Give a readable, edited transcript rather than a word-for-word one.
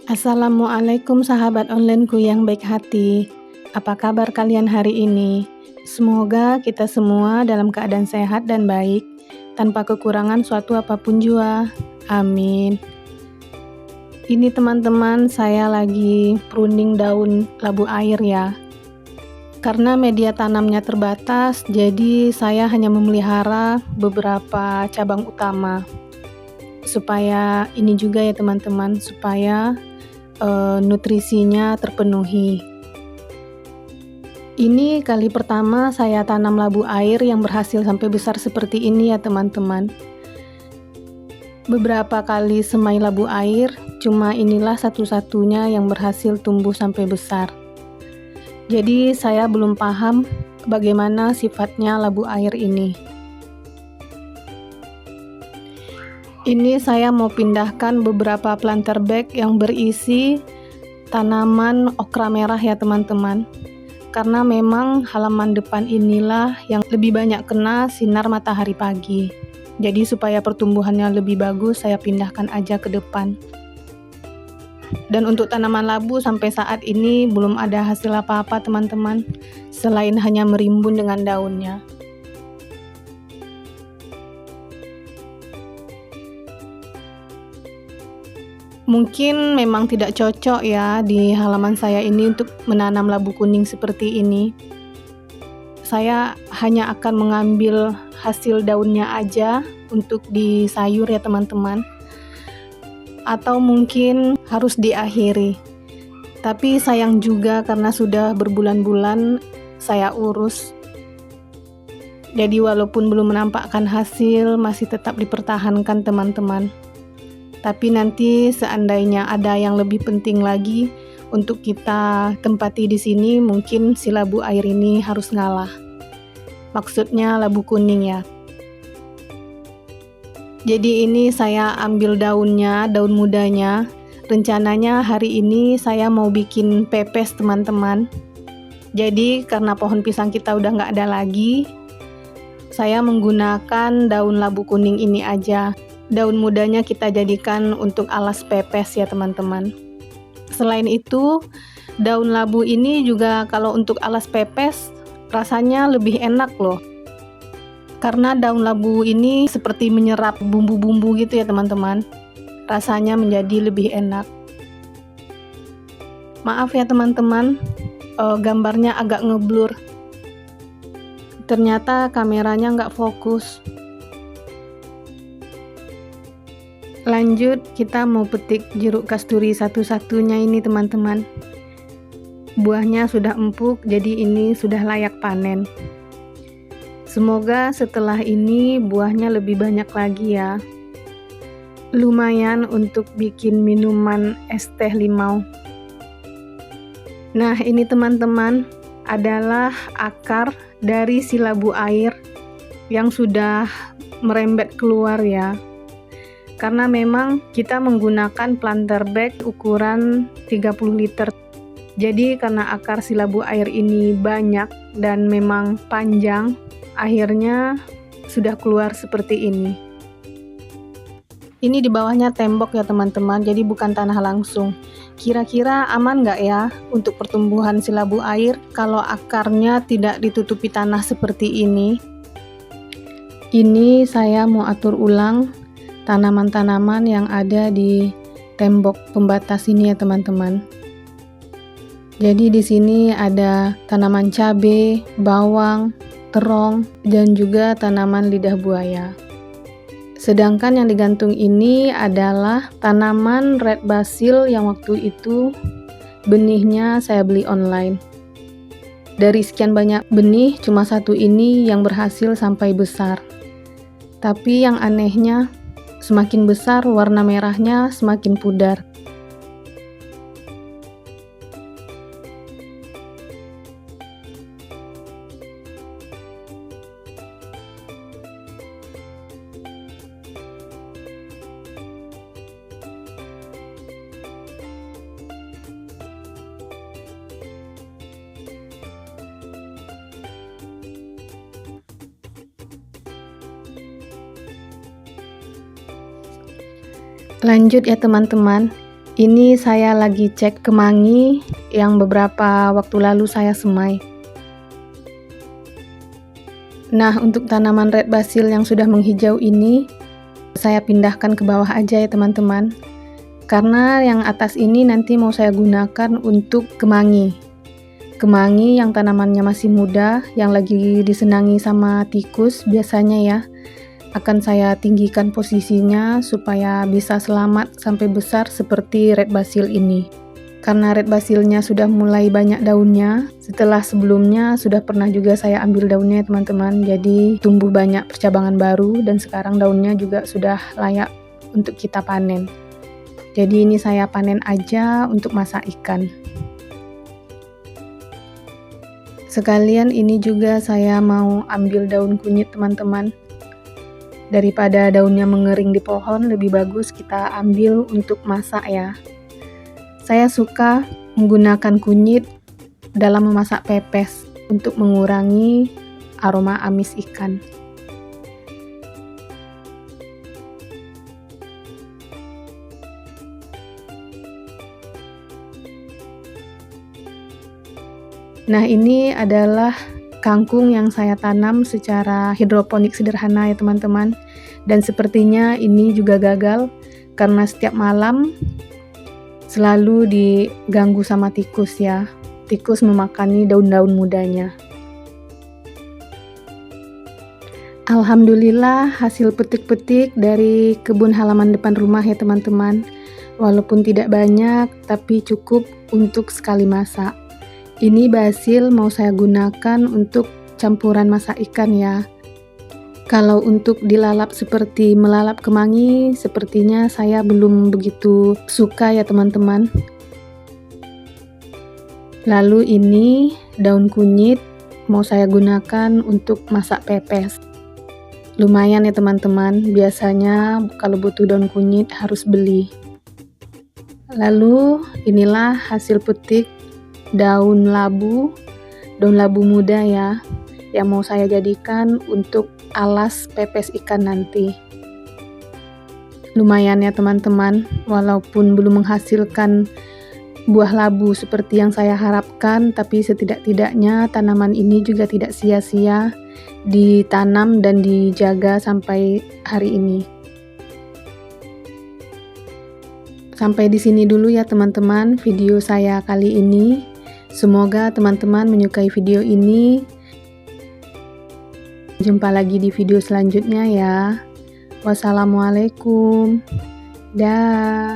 Assalamualaikum sahabat onlineku yang baik hati. Apa kabar kalian hari ini? Semoga kita semua dalam keadaan sehat dan baik, tanpa kekurangan suatu apapun jua. Amin. Ini teman-teman, saya lagi pruning daun labu air ya. Karena media tanamnya terbatas, jadi saya hanya memelihara beberapa cabang utama. Supaya ini juga ya teman-teman, supaya nutrisinya terpenuhi. Ini kali pertama saya tanam labu air yang berhasil sampai besar seperti ini ya teman-teman. Beberapa kali semai labu air, cuma inilah satu-satunya yang berhasil tumbuh sampai besar. Jadi saya belum paham bagaimana sifatnya labu air ini. Ini saya mau pindahkan beberapa planter bag yang berisi tanaman okra merah ya teman-teman. Karena memang halaman depan inilah yang lebih banyak kena sinar matahari pagi. Jadi supaya pertumbuhannya lebih bagus, saya pindahkan aja ke depan. Dan untuk tanaman labu sampai saat ini belum ada hasil apa-apa teman-teman, selain hanya merimbun dengan daunnya. Mungkin memang tidak cocok ya di halaman saya ini untuk menanam labu kuning seperti ini. Saya hanya akan mengambil hasil daunnya aja untuk di sayur ya teman-teman. Atau mungkin harus diakhiri. Tapi sayang juga karena sudah berbulan-bulan saya urus. Jadi walaupun belum menampakkan hasil, masih tetap dipertahankan teman-teman. Tapi nanti seandainya ada yang lebih penting lagi untuk kita tempati di sini, mungkin si labu air ini harus ngalah. Maksudnya labu kuning ya. Jadi ini saya ambil daunnya, daun mudanya. Rencananya hari ini saya mau bikin pepes teman-teman. Jadi karena pohon pisang kita udah nggak ada lagi, saya menggunakan daun labu kuning ini aja. Daun mudanya kita jadikan untuk alas pepes ya teman-teman. Selain itu, daun labu ini juga kalau untuk alas pepes rasanya lebih enak loh. Karena daun labu ini seperti menyerap bumbu-bumbu gitu ya teman-teman. Rasanya menjadi lebih enak. Maaf ya teman-teman, gambarnya agak ngeblur. Ternyata kameranya nggak fokus. Lanjut, kita mau petik jeruk kasturi satu-satunya ini teman-teman. Buahnya sudah empuk, jadi ini sudah layak panen. Semoga setelah ini buahnya lebih banyak lagi ya. Lumayan untuk bikin minuman es teh limau. Nah ini teman-teman adalah akar dari si labu air yang sudah merembet keluar ya. Karena memang kita menggunakan planter bag ukuran 30 liter. Jadi karena akar si labu air ini banyak dan memang panjang, akhirnya sudah keluar seperti ini. Ini di bawahnya tembok ya teman-teman, jadi bukan tanah langsung. Kira-kira aman nggak ya untuk pertumbuhan si labu air kalau akarnya tidak ditutupi tanah seperti ini? Ini saya mau atur ulang tanaman-tanaman yang ada di tembok pembatas ini ya teman-teman. Jadi di sini ada tanaman cabai, bawang, terong, dan juga tanaman lidah buaya. Sedangkan yang digantung ini adalah tanaman red basil yang waktu itu benihnya saya beli online. Dari sekian banyak benih, cuma satu ini yang berhasil sampai besar. Tapi yang anehnya, semakin besar warna merahnya semakin pudar. Lanjut ya teman-teman, Ini saya lagi cek kemangi yang beberapa waktu lalu saya semai. Nah, untuk tanaman red basil yang sudah menghijau ini, saya pindahkan ke bawah aja ya teman-teman. Karena yang atas ini nanti mau saya gunakan untuk kemangi. Kemangi yang tanamannya masih muda, yang lagi disenangi sama tikus biasanya ya. Akan saya tinggikan posisinya supaya bisa selamat sampai besar seperti red basil ini. Karena red basilnya sudah mulai banyak daunnya, setelah sebelumnya sudah pernah juga saya ambil daunnya teman-teman, jadi tumbuh banyak percabangan baru dan sekarang daunnya juga sudah layak untuk kita panen. Jadi ini saya panen aja untuk masak ikan. Sekalian ini juga saya mau ambil daun kunyit teman-teman. Daripada daunnya mengering di pohon, lebih bagus kita ambil untuk masak ya. Saya suka menggunakan kunyit dalam memasak pepes untuk mengurangi aroma amis ikan. Nah, ini adalah kangkung yang saya tanam secara hidroponik sederhana ya teman-teman, dan sepertinya ini juga gagal karena setiap malam selalu diganggu sama tikus ya. Tikus memakani daun-daun mudanya. Alhamdulillah hasil petik-petik dari kebun halaman depan rumah ya teman-teman. Walaupun tidak banyak tapi cukup untuk sekali masak. Ini basil mau saya gunakan untuk campuran masak ikan ya. Kalau untuk dilalap seperti melalap kemangi, sepertinya saya belum begitu suka ya teman-teman. Lalu ini daun kunyit mau saya gunakan untuk masak pepes. Lumayan ya teman-teman, biasanya kalau butuh daun kunyit harus beli. Lalu inilah hasil petik daun labu muda ya, yang mau saya jadikan untuk alas pepes ikan nanti. Lumayan ya teman-teman, walaupun belum menghasilkan buah labu seperti yang saya harapkan, tapi setidak-tidaknya tanaman ini juga tidak sia-sia ditanam dan dijaga sampai hari ini. Sampai di sini dulu ya teman-teman video saya kali ini. Semoga teman-teman menyukai video ini. Jumpa lagi di video selanjutnya ya. Wassalamualaikum. Dah.